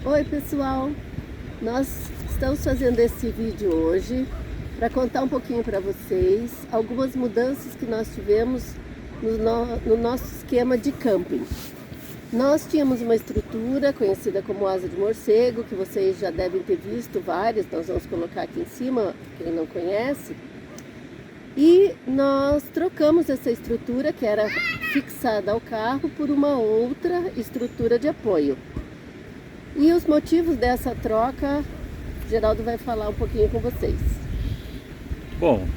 Oi pessoal, nós estamos fazendo esse vídeo hoje para contar um pouquinho para vocês algumas mudanças que nós tivemos no nosso esquema de camping. Nós tínhamos uma estrutura conhecida como asa de morcego, que vocês já devem ter visto várias, nós vamos colocar aqui em cima, quem não conhece. E nós trocamos essa estrutura que era fixada ao carro por uma outra estrutura de apoio. E os motivos dessa troca, Geraldo vai falar um pouquinho com vocês. Bom,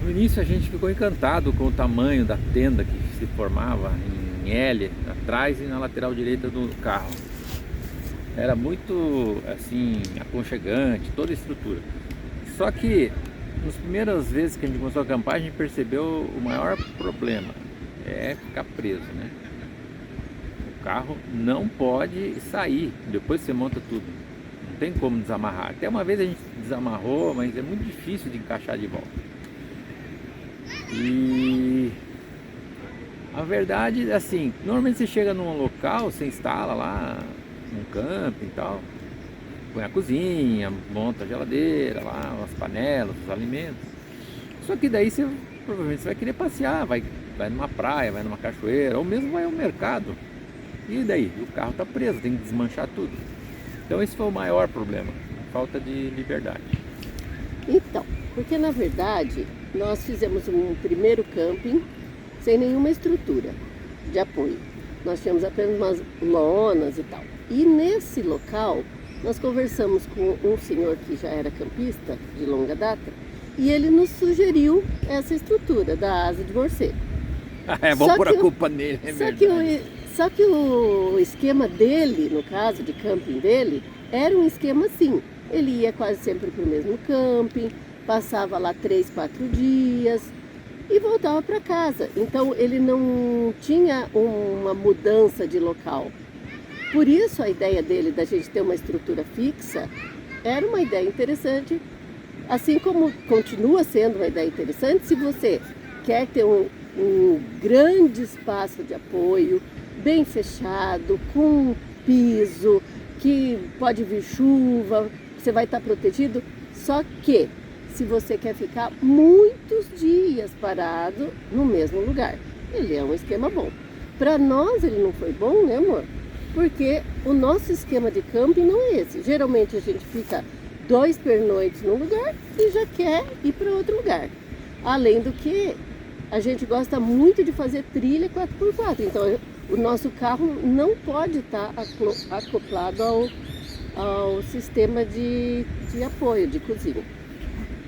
no início a gente ficou encantado com o tamanho da tenda que se formava em L, atrás e na lateral direita do carro. Era muito, assim, aconchegante, toda a estrutura. Só que, nas primeiras vezes que a gente começou a acampar, a gente percebeu o maior problema, é ficar preso, né? O carro não pode sair, depois você monta tudo. Não tem como desamarrar. Até uma vez a gente desamarrou, mas é muito difícil de encaixar de volta. E a verdade é assim, normalmente você chega num local, você instala lá um camping e tal, põe a cozinha, monta a geladeira lá, as panelas, os alimentos. Só que daí você provavelmente vai querer passear, vai numa praia, vai numa cachoeira, ou mesmo vai ao mercado. E daí? O carro está preso, tem que desmanchar tudo. Então esse foi o maior problema, falta de liberdade. Então, porque na verdade nós fizemos um primeiro camping sem nenhuma estrutura de apoio. Nós tínhamos apenas umas lonas e tal. E nesse local nós conversamos com um senhor que já era campista de longa data e ele nos sugeriu essa estrutura da asa de morcego. Vamos pôr a culpa nele, é verdade. Só que o esquema dele, no caso de camping dele, era um esquema assim. Ele ia quase sempre para o mesmo camping, passava lá 3, 4 dias e voltava para casa. Então ele não tinha uma mudança de local. Por isso a ideia dele da gente ter uma estrutura fixa era uma ideia interessante, assim como continua sendo uma ideia interessante se você quer ter um grande espaço de apoio, bem fechado, com piso, que pode vir chuva, você vai estar protegido. Só que se você quer ficar muitos dias parado no mesmo lugar, ele é um esquema bom. Para nós ele não foi bom, né, amor? Porque o nosso esquema de camping não é esse. Geralmente a gente fica 2 pernoites num lugar e já quer ir para outro lugar. Além do que a gente gosta muito de fazer trilha 4x4. Então o nosso carro não pode estar acoplado ao sistema de apoio de cozinha.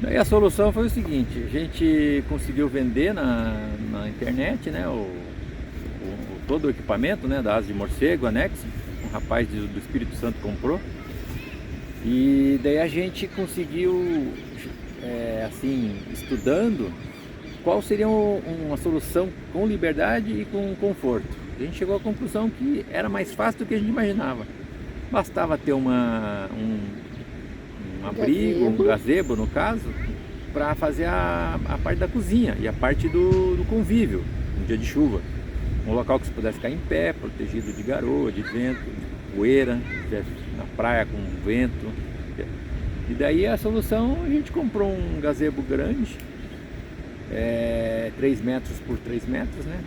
Daí a solução foi o seguinte, a gente conseguiu vender na internet, né, todo o equipamento, né, da asa de morcego, anexo, um rapaz do Espírito Santo comprou, e daí a gente conseguiu, assim, estudando, qual seria uma solução com liberdade e com conforto. A gente chegou à conclusão que era mais fácil do que a gente imaginava. Bastava ter um abrigo, um gazebo no caso, para fazer a parte da cozinha e a parte do convívio, no dia de chuva. Um local que você pudesse ficar em pé, protegido de garoa, de vento, de poeira, na praia com vento. E daí a solução, a gente comprou um gazebo grande, 3 metros por 3 metros, né?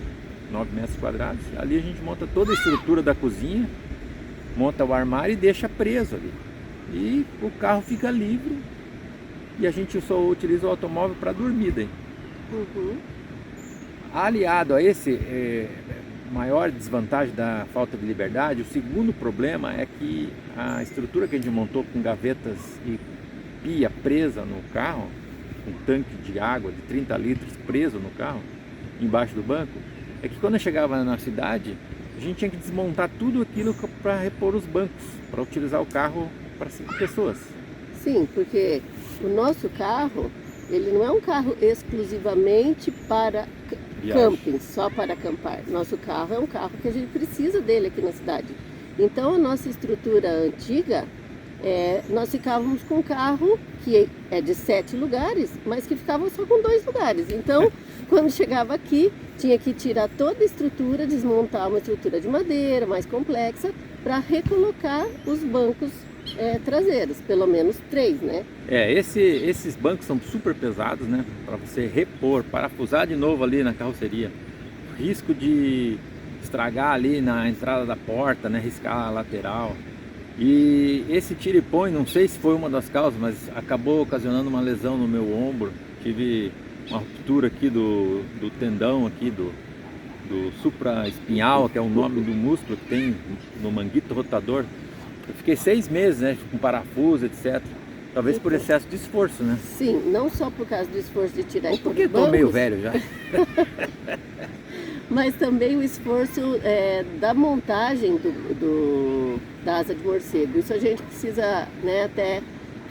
9 metros quadrados. Ali a gente monta toda a estrutura da cozinha, monta o armário e deixa preso ali. E o carro fica livre e a gente só utiliza o automóvel para dormir daí. Uhum. Aliado a esse maior desvantagem da falta de liberdade, o segundo problema é que a estrutura que a gente montou com gavetas e pia presa no carro, um tanque de água de 30 litros preso no carro, embaixo do banco, é que quando eu chegava na cidade, a gente tinha que desmontar tudo aquilo para repor os bancos, para utilizar o carro para 5 pessoas. Sim, porque o nosso carro, ele não é um carro exclusivamente para camping, só para acampar. Nosso carro é um carro que a gente precisa dele aqui na cidade. Então a nossa estrutura antiga nós ficávamos com um carro que é de 7 lugares, mas que ficava só com 2 lugares. Então, quando chegava aqui, tinha que tirar toda a estrutura, desmontar uma estrutura de madeira mais complexa para recolocar os bancos traseiros, pelo menos 3, né? Esses bancos são super pesados, né? Para você repor, parafusar de novo ali na carroceria. Risco de estragar ali na entrada da porta, né? Riscar a lateral. E esse tira e põe, não sei se foi uma das causas, mas acabou ocasionando uma lesão no meu ombro. Tive uma ruptura aqui do tendão aqui do supraespinhal, que é o nome do músculo que tem no manguito rotador. Eu fiquei 6 meses, né, com parafuso, etc. Talvez por excesso de esforço, né? Sim, não só por causa do esforço de tirar porque eu tô meio velho já. Mas também o esforço da montagem da asa de morcego. Isso a gente precisa, né, até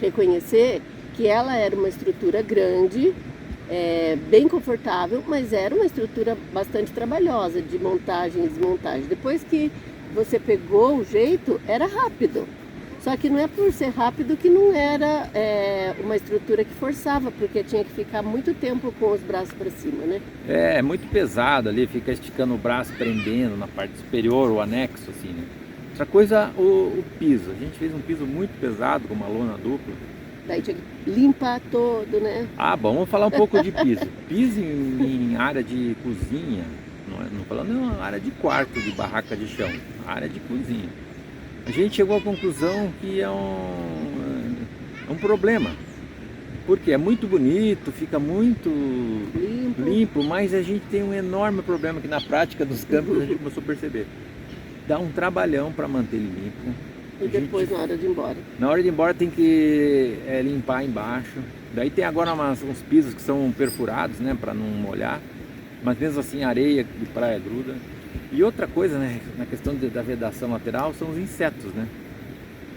reconhecer que ela era uma estrutura grande, bem confortável, mas era uma estrutura bastante trabalhosa de montagem e desmontagem. Depois que você pegou o jeito, era rápido. Só que não é por ser rápido que não era uma estrutura que forçava, porque tinha que ficar muito tempo com os braços para cima, né? É muito pesado ali, fica esticando o braço, prendendo na parte superior, o anexo, assim, né? Outra coisa, o piso. A gente fez um piso muito pesado, com uma lona dupla. Daí tinha que limpar todo, né? Ah, bom, vamos falar um pouco de piso. Piso em área de cozinha, não falando em área de quarto, de barraca de chão, área de cozinha. A gente chegou à conclusão que é um problema, porque é muito bonito, fica muito limpo, mas a gente tem um enorme problema que na prática dos campos a gente começou a perceber. Dá um trabalhão para manter ele limpo. E depois na hora de ir embora? Na hora de ir embora tem que limpar embaixo. Daí tem agora uns pisos que são perfurados, né, para não molhar, mas mesmo assim areia de praia gruda. E outra coisa, né, na questão da vedação lateral, são os insetos, né?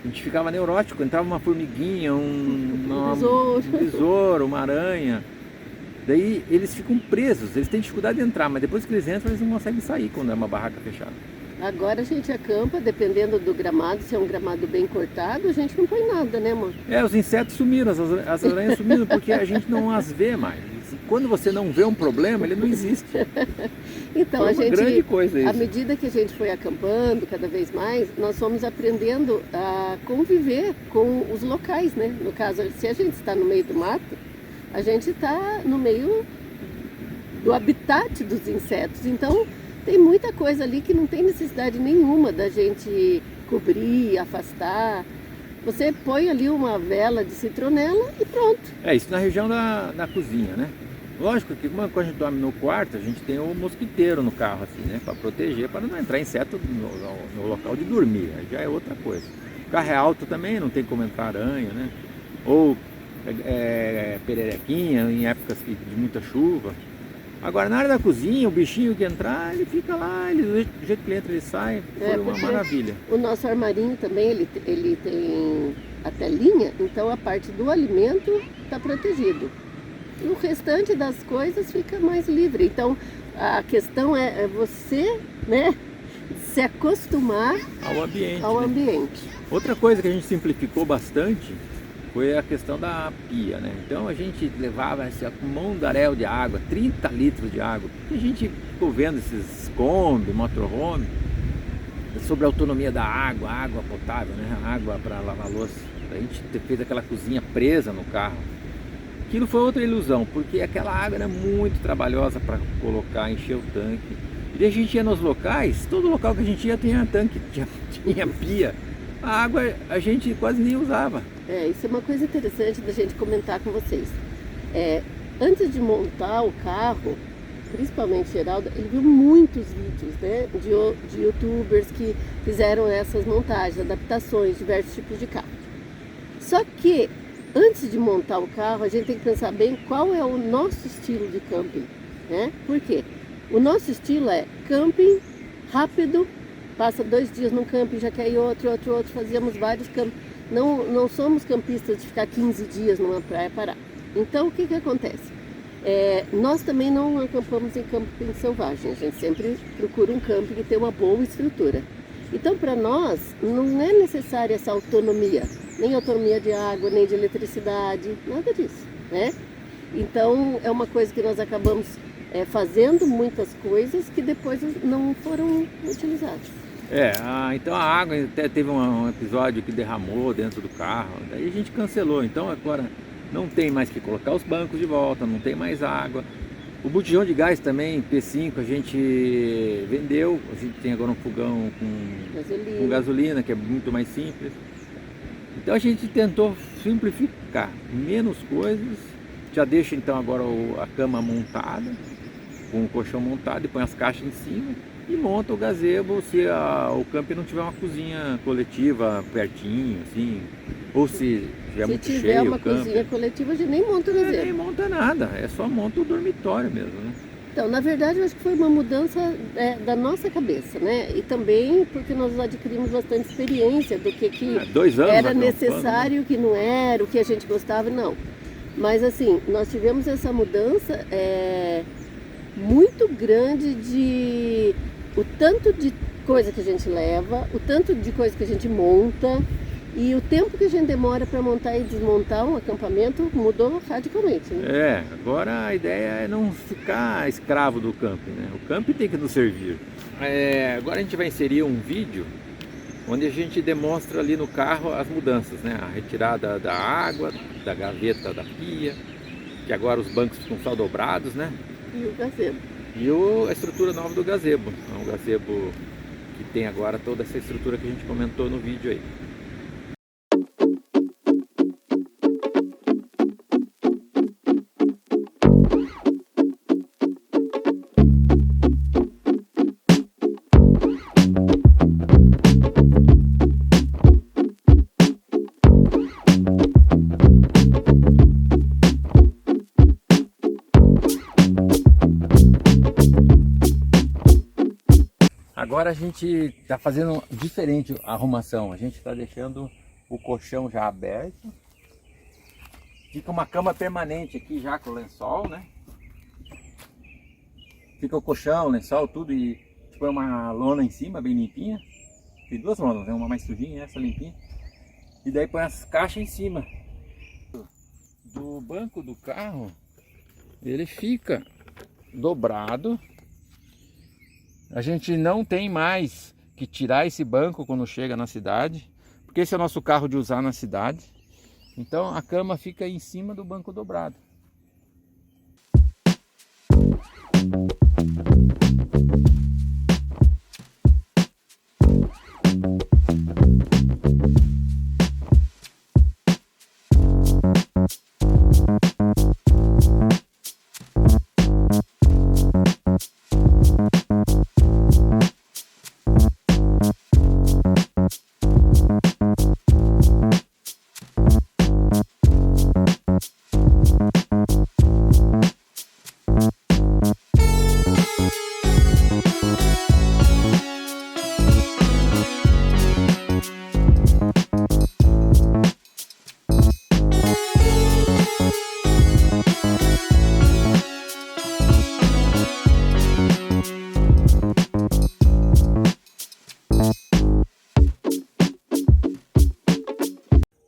A gente ficava neurótico, entrava uma formiguinha, um besouro, uma aranha. Daí eles ficam presos, eles têm dificuldade de entrar, mas depois que eles entram, eles não conseguem sair quando é uma barraca fechada. Agora a gente acampa, dependendo do gramado, se é um gramado bem cortado, a gente não põe nada, né, amor? Os insetos sumiram, as aranhas sumiram, porque a gente não as vê mais. Quando você não vê um problema, ele não existe. Então, foi uma grande coisa isso. À medida que a gente foi acampando cada vez mais, nós fomos aprendendo a conviver com os locais, né? No caso, se a gente está no meio do mato, a gente está no meio do habitat dos insetos. Então, tem muita coisa ali que não tem necessidade nenhuma da gente cobrir, afastar. Você põe ali uma vela de citronela e pronto. Isso na região da cozinha, né? Lógico que quando a gente dorme no quarto, a gente tem o mosquiteiro no carro, assim, né? Para proteger, para não entrar inseto no local de dormir. Aí já é outra coisa. O carro é alto também, não tem como entrar aranha, né? Ou pererequinha em épocas de muita chuva. Agora, na área da cozinha, o bichinho que entrar, ele fica lá, do jeito que ele entra, ele sai, foi uma maravilha. O nosso armarinho também, ele tem a telinha, então a parte do alimento está protegido. E o restante das coisas fica mais livre. Então, a questão é você, né, se acostumar ao ambiente. Outra coisa que a gente simplificou bastante foi a questão da pia, né? Então a gente levava um mundaréu de água, 30 litros de água, porque a gente ficou vendo esses Kombi, motorhome, sobre a autonomia da água, água potável, né? Água para lavar louça. A gente fez aquela cozinha presa no carro. Aquilo foi outra ilusão, porque aquela água era muito trabalhosa para colocar, encher o tanque. E a gente ia nos locais, todo local que a gente ia tinha tanque, tinha pia. A água a gente quase nem usava. Isso é uma coisa interessante da gente comentar com vocês. Antes de montar o carro, principalmente Geraldo, ele viu muitos vídeos, né, de youtubers que fizeram essas montagens, adaptações, diversos tipos de carro. Só que antes de montar o carro, a gente tem que pensar bem qual é o nosso estilo de camping, né? Por quê? O nosso estilo é camping rápido, passa 2 dias num camping, já quer ir outro, fazíamos vários campos. Não somos campistas de ficar 15 dias numa praia parar. Então, o que acontece? Nós também não acampamos em camping selvagem, a gente sempre procura um camping que tem uma boa estrutura. Então, para nós, não é necessária essa autonomia, nem autonomia de água, nem de eletricidade, nada disso, né? Então, é uma coisa que nós acabamos fazendo muitas coisas que depois não foram utilizadas. Então a água até teve um episódio que derramou dentro do carro, daí a gente cancelou. Então agora não tem mais que colocar os bancos de volta, não tem mais água. O botijão de gás também, P5, a gente vendeu. A gente tem agora um fogão com gasolina, que é muito mais simples. Então a gente tentou simplificar, menos coisas. Já deixa então agora a cama montada, com o colchão montado, e põe as caixas em cima e monta o gazebo se o camping não tiver uma cozinha coletiva pertinho, assim, ou se tiver muito cheio. Se tiver uma cozinha coletiva, a gente nem monta o gazebo. Nem monta nada, só monta o dormitório mesmo, né? Então, na verdade, eu acho que foi uma mudança da nossa cabeça, né? E também porque nós adquirimos bastante experiência do que 2 anos era necessário, o que não era, o que a gente gostava, não. Mas assim, nós tivemos essa mudança muito grande de o tanto de coisa que a gente leva, o tanto de coisa que a gente monta e o tempo que a gente demora para montar e desmontar um acampamento mudou radicalmente, né? Agora a ideia é não ficar escravo do camping, né? O camping tem que nos servir. Agora a gente vai inserir um vídeo onde a gente demonstra ali no carro as mudanças, né? A retirada da água, da gaveta da pia, que agora os bancos ficam só dobrados, né? E o gazebo. E a estrutura nova do gazebo. É um gazebo que tem agora toda essa estrutura que a gente comentou no vídeo aí. Agora a gente está fazendo diferente a arrumação. A gente está deixando o colchão já aberto. Fica uma cama permanente aqui já com o lençol, né? Fica o colchão, lençol, tudo, e põe uma lona em cima bem limpinha. Tem 2 lonas, né? Uma mais sujinha e essa limpinha. E daí põe as caixas em cima. Do banco do carro, ele fica dobrado. A gente não tem mais que tirar esse banco quando chega na cidade, porque esse é o nosso carro de usar na cidade. Então a cama fica em cima do banco dobrado.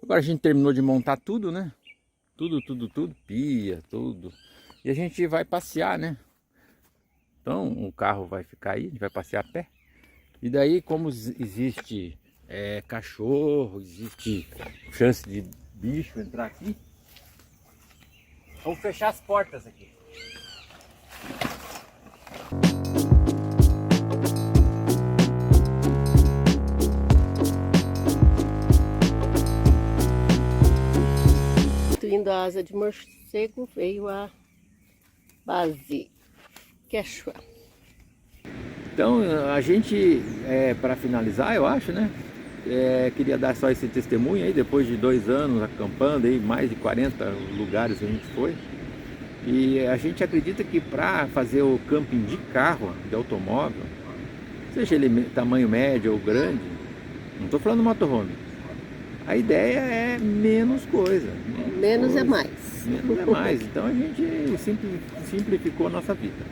Agora a gente terminou de montar tudo, né? Tudo, pia, tudo. E a gente vai passear, né? Então o carro vai ficar aí, a gente vai passear a pé. E daí, como existe cachorro, existe chance de bicho entrar aqui, vamos fechar as portas aqui. Indo a asa de morcego, veio a base quechua. Então a gente, para finalizar, eu acho, né? Queria dar só esse testemunho aí, depois de 2 anos acampando aí, mais de 40 lugares a gente foi. E a gente acredita que para fazer o camping de carro, de automóvel, seja ele tamanho médio ou grande, não estou falando motorhome, a ideia é menos coisa. Menos é mais. Menos é mais. Então a gente simplificou a nossa vida.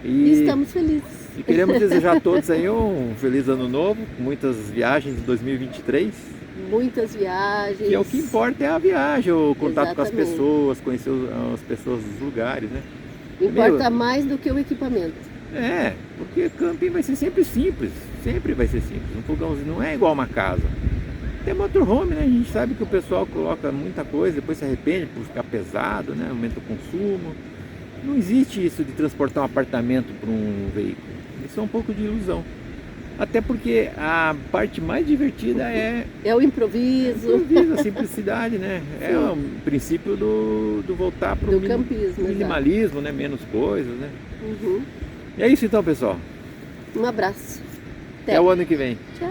E estamos felizes. E queremos desejar a todos aí um feliz ano novo, muitas viagens em 2023. Muitas viagens. E o que importa é a viagem, o contato com as Exatamente. pessoas, conhecer as pessoas dos lugares, né? Importa mais do que o equipamento. Porque camping vai ser sempre simples, sempre vai ser simples. Um fogãozinho não é igual uma casa. Tem motorhome, né? A gente sabe que o pessoal coloca muita coisa, depois se arrepende por ficar pesado, né? Aumenta o consumo. Não existe isso de transportar um apartamento para um veículo. Isso é um pouco de ilusão. Até porque a parte mais divertida é o improviso. A simplicidade, né? Sim. É o princípio do voltar para o campismo, minimalismo, né? Menos coisas, né? Uhum. E é isso então, pessoal. Um abraço. Até o ano que vem. Tchau.